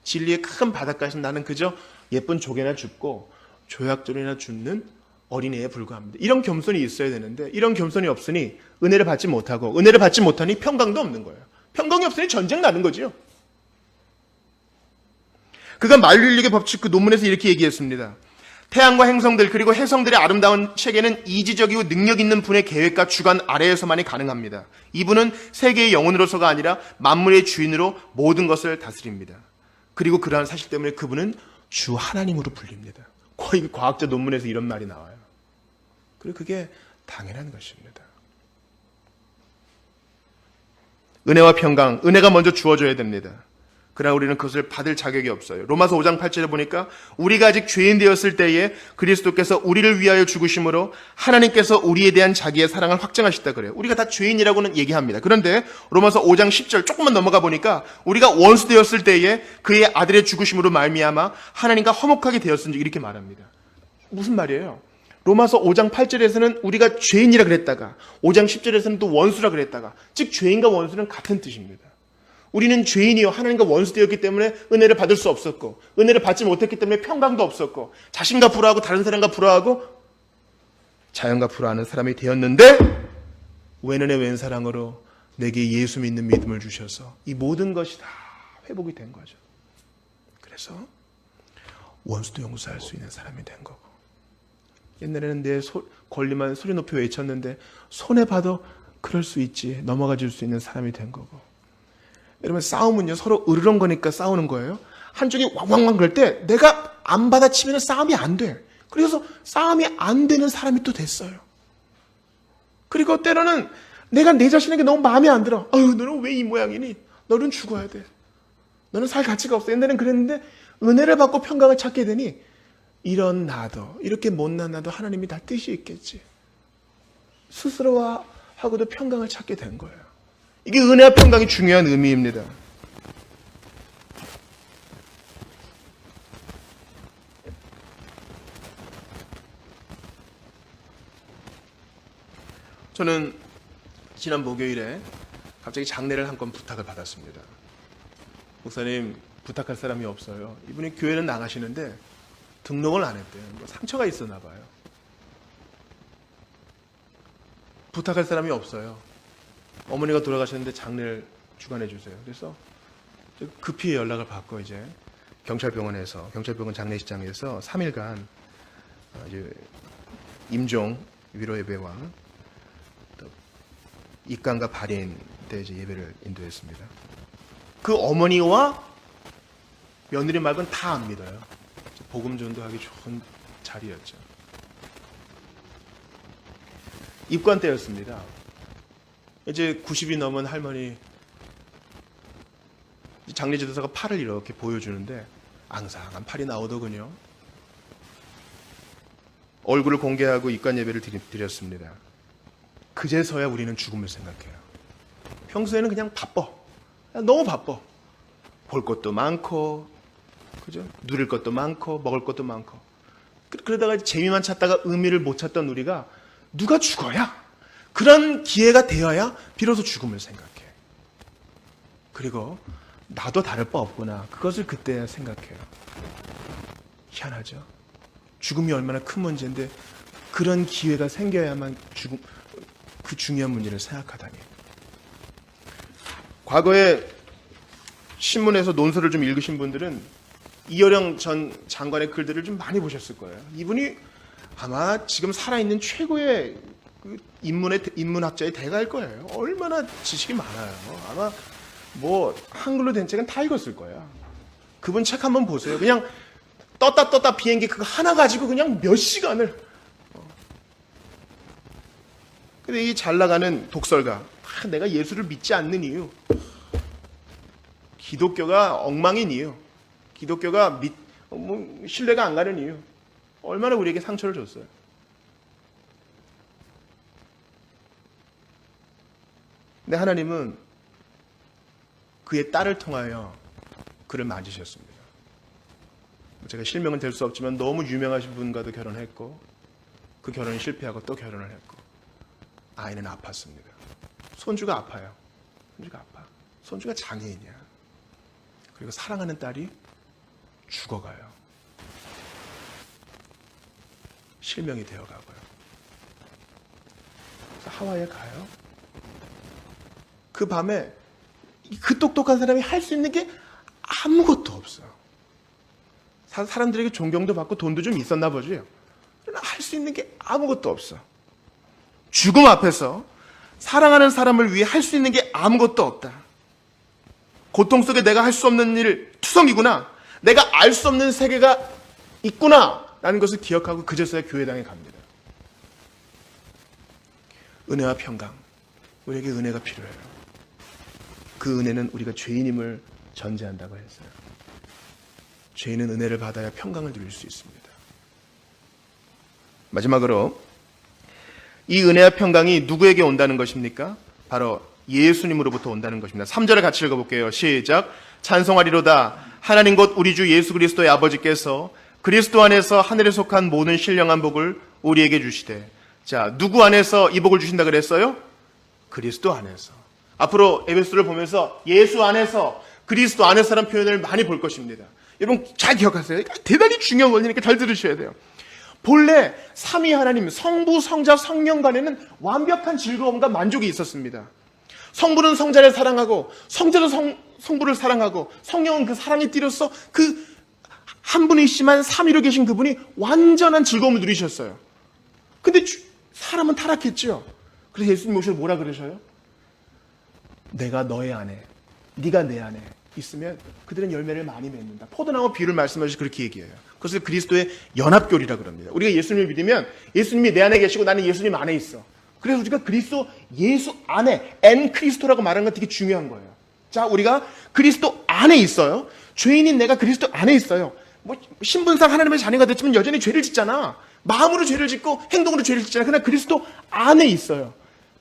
진리의 큰 바닷가에서 나는 그저 예쁜 조개나 줍고 조약돌이나 줍는 어린애에 불과합니다. 이런 겸손이 있어야 되는데 이런 겸손이 없으니 은혜를 받지 못하고, 은혜를 받지 못하니 평강도 없는 거예요. 평강이 없으니 전쟁 나는 거죠. 그가 만유인력의 법칙 그 논문에서 이렇게 얘기했습니다. 태양과 행성들 그리고 해성들의 아름다운 체계는 이지적이고 능력 있는 분의 계획과 주관 아래에서만이 가능합니다. 이분은 세계의 영혼으로서가 아니라 만물의 주인으로 모든 것을 다스립니다. 그리고 그러한 사실 때문에 그분은 주 하나님으로 불립니다. 거의 과학자 논문에서 이런 말이 나와요. 그리고 그게 당연한 것입니다. 은혜와 평강, 은혜가 먼저 주어져야 됩니다. 그러나 우리는 그것을 받을 자격이 없어요. 로마서 5장 8절에 보니까 우리가 아직 죄인 되었을 때에 그리스도께서 우리를 위하여 죽으심으로 하나님께서 우리에 대한 자기의 사랑을 확증하셨다 그래요. 우리가 다 죄인이라고는 얘기합니다. 그런데 로마서 5장 10절 조금만 넘어가 보니까 우리가 원수 되었을 때에 그의 아들의 죽으심으로 말미암아 하나님과 화목하게 되었은지 이렇게 말합니다. 무슨 말이에요? 로마서 5장 8절에서는 우리가 죄인이라 그랬다가 5장 10절에서는 또 원수라 그랬다가, 즉 죄인과 원수는 같은 뜻입니다. 우리는 죄인이요 하나님과 원수되었기 때문에 은혜를 받을 수 없었고, 은혜를 받지 못했기 때문에 평강도 없었고, 자신과 불화하고 다른 사람과 불화하고 자연과 불화하는 사람이 되었는데 웬은혜 웬 사랑으로 내게 예수 믿는 믿음을 주셔서 이 모든 것이 다 회복이 된 거죠. 그래서 원수도 용서할 수 있는 사람이 된 거고, 옛날에는 내 권리만 소리 높여 외쳤는데 손해봐도 그럴 수 있지, 넘어가 줄 수 있는 사람이 된 거고. 여러분, 싸움은요 서로 으르렁거니까 싸우는 거예요. 한쪽이 왕왕왕 그럴 때 내가 안 받아치면 싸움이 안 돼. 그래서 싸움이 안 되는 사람이 또 됐어요. 그리고 때로는 내가 내 자신에게 너무 마음에 안 들어. 아유, 너는 왜 이 모양이니? 너는 죽어야 돼. 너는 살 가치가 없어. 옛날엔 그랬는데 은혜를 받고 평강을 찾게 되니 이런 나도, 이렇게 못난 나도 하나님이 다 뜻이 있겠지. 스스로하고도 평강을 찾게 된 거예요. 이게 은혜와 평강이 중요한 의미입니다. 저는 지난 목요일에 갑자기 장례를 한 건 부탁을 받았습니다. 목사님, 부탁할 사람이 없어요. 이분이 교회는 나가시는데 등록을 안 했대요. 뭐 상처가 있었나 봐요. 부탁할 사람이 없어요. 어머니가 돌아가셨는데 장례를 주관해 주세요. 그래서 급히 연락을 받고 이제 경찰병원 장례식장에서 3일간 이제 임종 위로 예배와 또 입간과 발인 때 이제 예배를 인도했습니다. 그 어머니와 며느리 말고는 다 안 믿어요. 복음 전도하기 좋은 자리였죠. 입관 때였습니다. 이제 90이 넘은 할머니 장례지도사가 팔을 이렇게 보여주는데 앙상한 팔이 나오더군요. 얼굴을 공개하고 입관 예배를 드렸습니다. 그제서야 우리는 죽음을 생각해요. 평소에는 그냥 바빠. 너무 바빠. 볼 것도 많고, 그죠? 누릴 것도 많고, 먹을 것도 많고. 그러다가 재미만 찾다가 의미를 못 찾던 우리가 누가 죽어야, 그런 기회가 되어야 비로소 죽음을 생각해. 그리고 나도 다를 바 없구나. 그것을 그때야 생각해요. 희한하죠? 죽음이 얼마나 큰 문제인데 그런 기회가 생겨야만 그 중요한 문제를 생각하다니. 과거에 신문에서 논설을 좀 읽으신 분들은 이어령 전 장관의 글들을 좀 많이 보셨을 거예요. 이분이 아마 지금 살아있는 최고의 그 인문학자의 대가일 거예요. 얼마나 지식이 많아요. 아마 뭐 한글로 된 책은 다 읽었을 거예요. 그분 책 한번 보세요. 그냥 떴다 비행기 그거 하나 가지고 그냥 몇 시간을. 근데 이 잘 나가는 독설가, 내가 예수를 믿지 않는 이유, 기독교가 엉망인 이유, 기독교가 신뢰가 안 가는 이유, 얼마나 우리에게 상처를 줬어요. 근데 하나님은 그의 딸을 통하여 그를 만지셨습니다. 제가 실명은 될 수 없지만 너무 유명하신 분과도 결혼했고, 그 결혼이 실패하고 또 결혼을 했고, 아이는 아팠습니다. 손주가 아파요. 손주가 아파. 손주가 장애인이야. 그리고 사랑하는 딸이 죽어가요. 실명이 되어가고요. 그래서 하와이에 가요. 그 밤에 그 똑똑한 사람이 할 수 있는 게 아무것도 없어요. 사람들에게 존경도 받고 돈도 좀 있었나 보죠. 그러나 할 수 있는 게 아무것도 없어. 죽음 앞에서 사랑하는 사람을 위해 할 수 있는 게 아무것도 없다. 고통 속에 내가 할 수 없는 일 투성이구나. 내가 알 수 없는 세계가 있구나 라는 것을 기억하고 그제서야 교회당에 갑니다. 은혜와 평강. 우리에게 은혜가 필요해요. 그 은혜는 우리가 죄인임을 전제한다고 했어요. 죄인은 은혜를 받아야 평강을 누릴 수 있습니다. 마지막으로 이 은혜와 평강이 누구에게 온다는 것입니까? 바로 예수님으로부터 온다는 것입니다. 3절을 같이 읽어볼게요. 시작. 찬송하리로다. 하나님 곧 우리 주 예수 그리스도의 아버지께서 그리스도 안에서 하늘에 속한 모든 신령한 복을 우리에게 주시되. 자, 누구 안에서 이 복을 주신다 그랬어요? 그리스도 안에서. 앞으로 에베소를 보면서 예수 안에서, 그리스도 안에서라는 표현을 많이 볼 것입니다. 여러분 잘 기억하세요. 대단히 중요한 원리니까 잘 들으셔야 돼요. 본래 삼위 하나님, 성부, 성자, 성령 간에는 완벽한 즐거움과 만족이 있었습니다. 성부는 성자를 사랑하고, 성자도 성부를 사랑하고, 성령은 그 사랑의 띠로서 그 한 분이시만 삼위로 계신 그분이 완전한 즐거움을 누리셨어요. 근데 사람은 타락했죠. 그래서 예수님 오셔서 뭐라 그러셔요? 내가 너의 안에, 네가 내 안에 있으면 그들은 열매를 많이 맺는다. 포도나무 비유를 말씀하셔서 그렇게 얘기해요. 그것을 그리스도의 연합교리라 그럽니다. 우리가 예수님을 믿으면 예수님이 내 안에 계시고 나는 예수님 안에 있어. 그래서 우리가 그리스도 예수 안에, 엔 크리스토라고 말하는 건 되게 중요한 거예요. 자, 우리가 그리스도 안에 있어요. 죄인인 내가 그리스도 안에 있어요. 뭐 신분상 하나님의 자녀가 됐지만 여전히 죄를 짓잖아. 마음으로 죄를 짓고 행동으로 죄를 짓잖아. 그러나 그리스도 안에 있어요.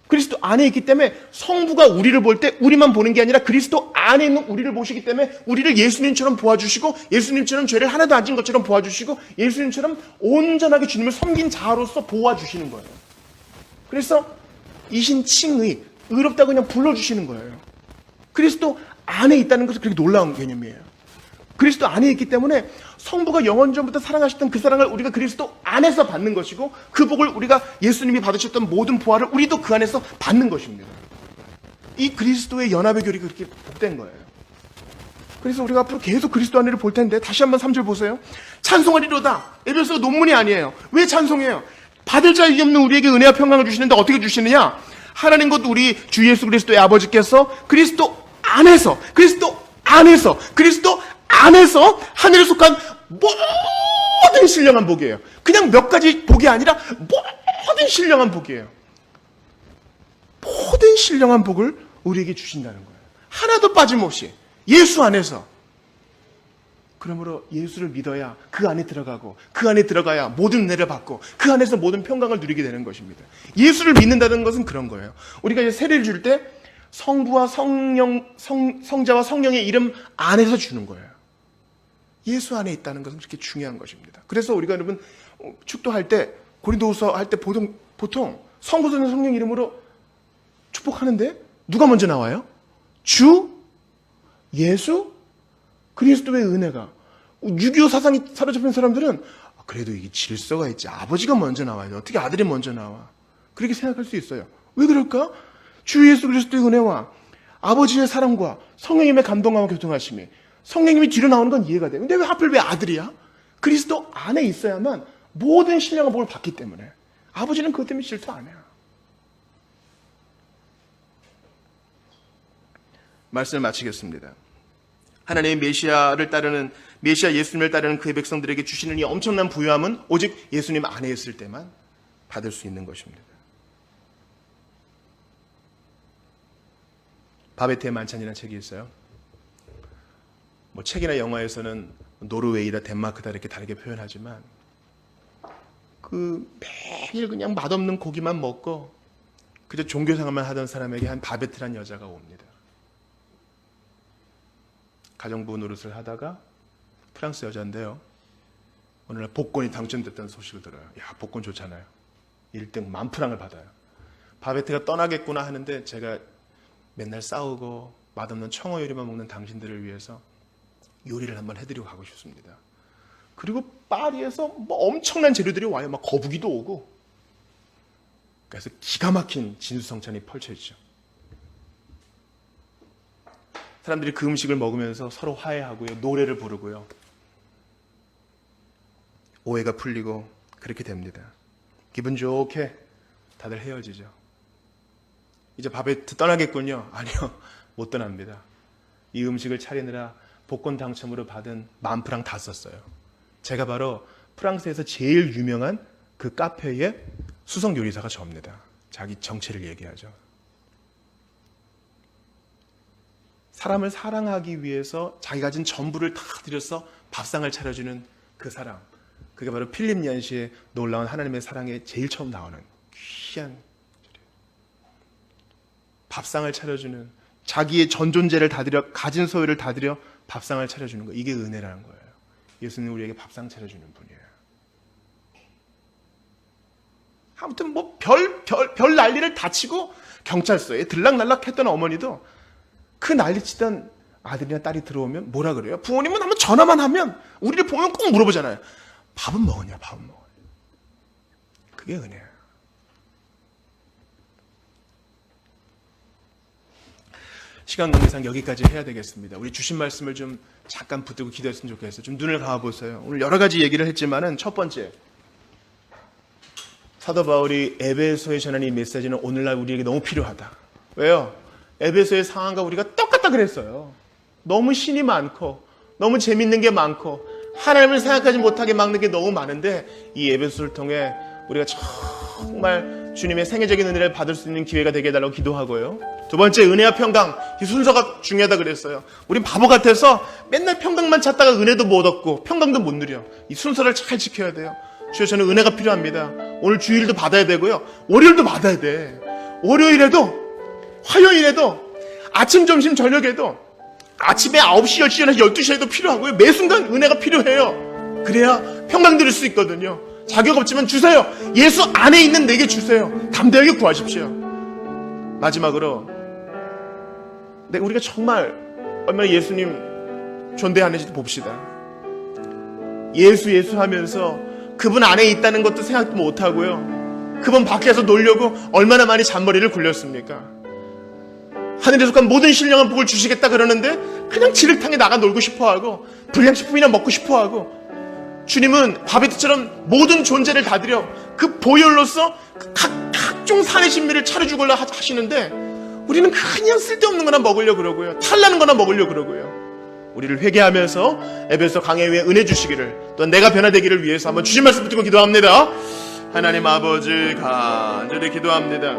그리스도 안에 있기 때문에 성부가 우리를 볼 때 우리만 보는 게 아니라 그리스도 안에 있는 우리를 보시기 때문에 우리를 예수님처럼 보아주시고, 예수님처럼 죄를 하나도 안 지은 것처럼 보아주시고, 예수님처럼 온전하게 주님을 섬긴 자로서 보아주시는 거예요. 그래서 이신칭의, 의롭다고 그냥 불러주시는 거예요. 그리스도 안에 있다는 것은 그렇게 놀라운 개념이에요. 그리스도 안에 있기 때문에 성부가 영원전부터 사랑하셨던 그 사랑을 우리가 그리스도 안에서 받는 것이고, 그 복을 우리가 예수님이 받으셨던 모든 보화를 우리도 그 안에서 받는 것입니다. 이 그리스도의 연합의 교리가 그렇게 복된 거예요. 그래서 우리가 앞으로 계속 그리스도 안에를 볼 텐데, 다시 한번 3절 보세요. 찬송하리로다. 에베소서 논문이 아니에요. 왜 찬송해요? 받을 자격이 없는 우리에게 은혜와 평강을 주시는데 어떻게 주시느냐? 하나님 곧 우리 주 예수 그리스도의 아버지께서 그리스도 안에서 하늘에 속한 모든 신령한 복이에요. 그냥 몇 가지 복이 아니라 모든 신령한 복이에요. 모든 신령한 복을 우리에게 주신다는 거예요. 하나도 빠짐없이 예수 안에서. 그러므로 예수를 믿어야 그 안에 들어가고 그 안에 들어가야 모든 은혜를 받고 그 안에서 모든 평강을 누리게 되는 것입니다. 예수를 믿는다는 것은 그런 거예요. 우리가 이제 세례를 줄 때 성부와 성자와 성령의 이름 안에서 주는 거예요. 예수 안에 있다는 것은 그렇게 중요한 것입니다. 그래서 우리가 여러분 축도할 때 고린도후서 할 때 보통 성부, 성령, 성령 이름으로 축복하는데 누가 먼저 나와요? 주, 예수, 그리스도의 은혜가. 6.25 사상이 사로잡힌 사람들은 그래도 이게 질서가 있지. 아버지가 먼저 나와야 돼. 어떻게 아들이 먼저 나와? 그렇게 생각할 수 있어요. 왜 그럴까? 주 예수 그리스도의 은혜와 아버지의 사랑과 성령님의 감동하고 교통하심이, 성령님이 뒤로 나오는 건 이해가 돼. 근데 왜 하필 왜 아들이야? 그리스도 안에 있어야만 모든 신령한 복을 받기 때문에. 아버지는 그것 때문에 질투 안 해요. 말씀을 마치겠습니다. 하나님의 메시아를 따르는, 메시아 예수님을 따르는 그의 백성들에게 주시는 이 엄청난 부유함은 오직 예수님 안에 있을 때만 받을 수 있는 것입니다. 바베트의 만찬이라는 책이 있어요. 뭐 책이나 영화에서는 노르웨이다 덴마크다 이렇게 다르게 표현하지만 그 매일 그냥 맛없는 고기만 먹고 그저 종교생활만 하던 사람에게 한 바베트란 여자가 옵니다. 가정부 노릇을 하다가 프랑스 여자인데요. 어느 날 복권이 당첨됐다는 소식을 들어요. 야, 복권 좋잖아요. 1등 10,000프랑을 받아요. 바베트가 떠나겠구나 하는데 제가 맨날 싸우고 맛없는 청어 요리만 먹는 당신들을 위해서 요리를 한번 해드리고 가고 싶습니다. 그리고 파리에서 뭐 엄청난 재료들이 와요. 막 거북이도 오고. 그래서 기가 막힌 진수성찬이 펼쳐지죠. 사람들이 그 음식을 먹으면서 서로 화해하고요. 노래를 부르고요. 오해가 풀리고 그렇게 됩니다. 기분 좋게 다들 헤어지죠. 이제 바베트 떠나겠군요. 아니요. 못 떠납니다. 이 음식을 차리느라 복권 당첨으로 받은 10,000프랑 다 썼어요. 제가 바로 프랑스에서 제일 유명한 그 카페의 수석 요리사가 저입니다. 자기 정체를 얘기하죠. 사람을 사랑하기 위해서 자기 가진 전부를 다 들여서 밥상을 차려주는 그 사람. 그게 바로 필립 얀시의 놀라운 하나님의 사랑에 제일 처음 나오는 귀한 소리예요. 밥상을 차려주는, 자기의 전 존재를 다 들여, 가진 소유를 다 들여 밥상을 차려주는 거. 이게 은혜라는 거예요. 예수님은 우리에게 밥상 차려주는 분이에요. 아무튼 뭐 별 난리를 다 치고 경찰서에 들락날락 했던 어머니도 그 난리치던 아들이나 딸이 들어오면 뭐라 그래요? 부모님은 한번 전화만 하면 우리를 보면 꼭 물어보잖아요. 밥은 먹었냐? 밥은 먹었냐? 그게 은혜예요. 시간 관계상 여기까지 해야 되겠습니다. 우리 주신 말씀을 좀 잠깐 붙들고 기도했으면 좋겠어요. 좀 눈을 감아보세요. 오늘 여러 가지 얘기를 했지만은 첫 번째, 사도 바울이 에베소에 전한 이 메시지는 오늘날 우리에게 너무 필요하다. 왜요? 에베소의 상황과 우리가 똑같다 그랬어요. 너무 신이 많고 너무 재밌는 게 많고 하나님을 생각하지 못하게 막는 게 너무 많은데 이 에베소를 통해 우리가 정말 주님의 생애적인 은혜를 받을 수 있는 기회가 되게 해달라고 기도하고요. 두 번째, 은혜와 평강. 이 순서가 중요하다 그랬어요. 우린 바보 같아서 맨날 평강만 찾다가 은혜도 못 얻고 평강도 못 누려. 이 순서를 잘 지켜야 돼요. 주여, 저는 은혜가 필요합니다. 오늘 주일도 받아야 되고요. 월요일도 받아야 돼. 월요일에도 화요일에도 아침, 점심, 저녁에도 아침에 9시, 10시에서 12시에도 필요하고요. 매 순간 은혜가 필요해요. 그래야 평강 누릴 수 있거든요. 자격 없지만 주세요. 예수 안에 있는 내게 주세요. 담대하게 구하십시오. 마지막으로 우리가 정말 얼마나 예수님 존대하는지 봅시다. 예수 하면서 그분 안에 있다는 것도 생각도 못하고요. 그분 밖에서 놀려고 얼마나 많이 잔머리를 굴렸습니까? 하늘에 속한 모든 신령한 복을 주시겠다 그러는데 그냥 지륵탕에 나가 놀고 싶어하고 불량식품이나 먹고 싶어하고, 주님은 바베트처럼 모든 존재를 다 드려 그 보혈로서 각종 산의 신미를 차려주고자 하시는데 우리는 그냥 쓸데없는 거나 먹으려고 그러고요. 탈나는 거나 먹으려고 그러고요. 우리를 회개하면서 에베소 강해 위에 은혜 주시기를, 또 내가 변화되기를 위해서 한번 주신 말씀 붙들고 기도합니다. 하나님 아버지, 간절히 기도합니다.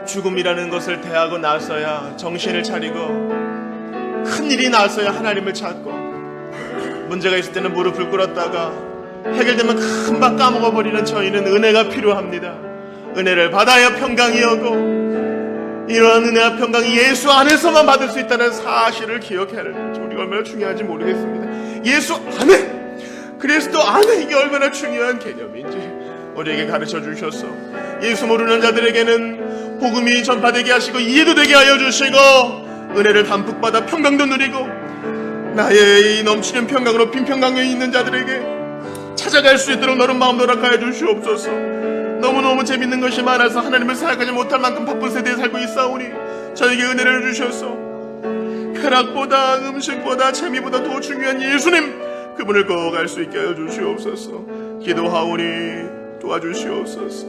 죽음이라는 것을 대하고 나서야 정신을 차리고 큰 일이 나서야 하나님을 찾고 문제가 있을 때는 무릎을 꿇었다가 해결되면 금방 까먹어버리는 저희는 은혜가 필요합니다. 은혜를 받아야 평강이 오고 이러한 은혜와 평강이 예수 안에서만 받을 수 있다는 사실을 기억해야 하는 우리가 얼마나 중요한지 모르겠습니다. 예수 안에, 그리스도 안에 이게 얼마나 중요한 개념인지 우리에게 가르쳐 주셔서 예수 모르는 자들에게는 복음이 전파되게 하시고 이해도 되게 하여 주시고 은혜를 담뿍 받아 평강도 누리고 나의 이 넘치는 평강으로 빈 평강 위에 있는 자들에게 찾아갈 수 있도록 너른 마음 노력하여 주시옵소서. 너무너무 재밌는 것이 많아서 하나님을 생각하지 못할 만큼 바쁜 세대에 살고 있사오니 저에게 은혜를 주셔서 쾌락보다 음식보다 재미보다 더 중요한 예수님 그분을 꼭 알 수 있게 하여 주시옵소서. 기도하오니 도와주시옵소서.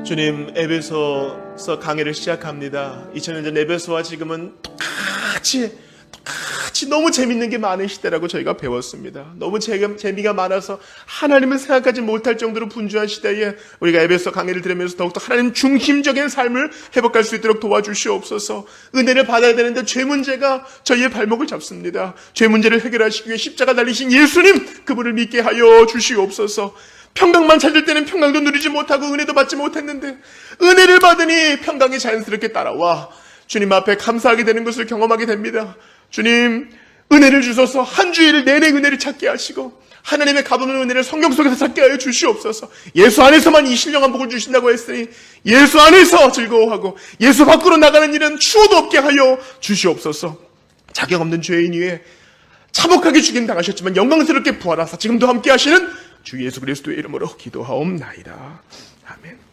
주님, 에베소서 강해를 시작합니다. 2000년 전 에베소와 지금은 똑같이 너무 재밌는 게 많은 시대라고 저희가 배웠습니다. 너무 재미가 많아서 하나님을 생각하지 못할 정도로 분주한 시대에 우리가 에베소 강해를 들으면서 더욱더 하나님 중심적인 삶을 회복할 수 있도록 도와주시옵소서. 은혜를 받아야 되는데 죄 문제가 저희의 발목을 잡습니다. 죄 문제를 해결하시기 위해 십자가 달리신 예수님 그분을 믿게 하여 주시옵소서. 평강만 찾을 때는 평강도 누리지 못하고 은혜도 받지 못했는데 은혜를 받으니 평강이 자연스럽게 따라와 주님 앞에 감사하게 되는 것을 경험하게 됩니다. 주님, 은혜를 주셔서 한 주일 내내 은혜를 찾게 하시고 하나님의 값없는 은혜를 성경 속에서 찾게 하여 주시옵소서. 예수 안에서만 이 신령한 복을 주신다고 했으니 예수 안에서 즐거워하고 예수 밖으로 나가는 일은 추호도 없게 하여 주시옵소서. 자격 없는 죄인 위에 참혹하게 죽임 당하셨지만 영광스럽게 부활하사 지금도 함께 하시는 주 예수 그리스도의 이름으로 기도하옵나이다. 아멘.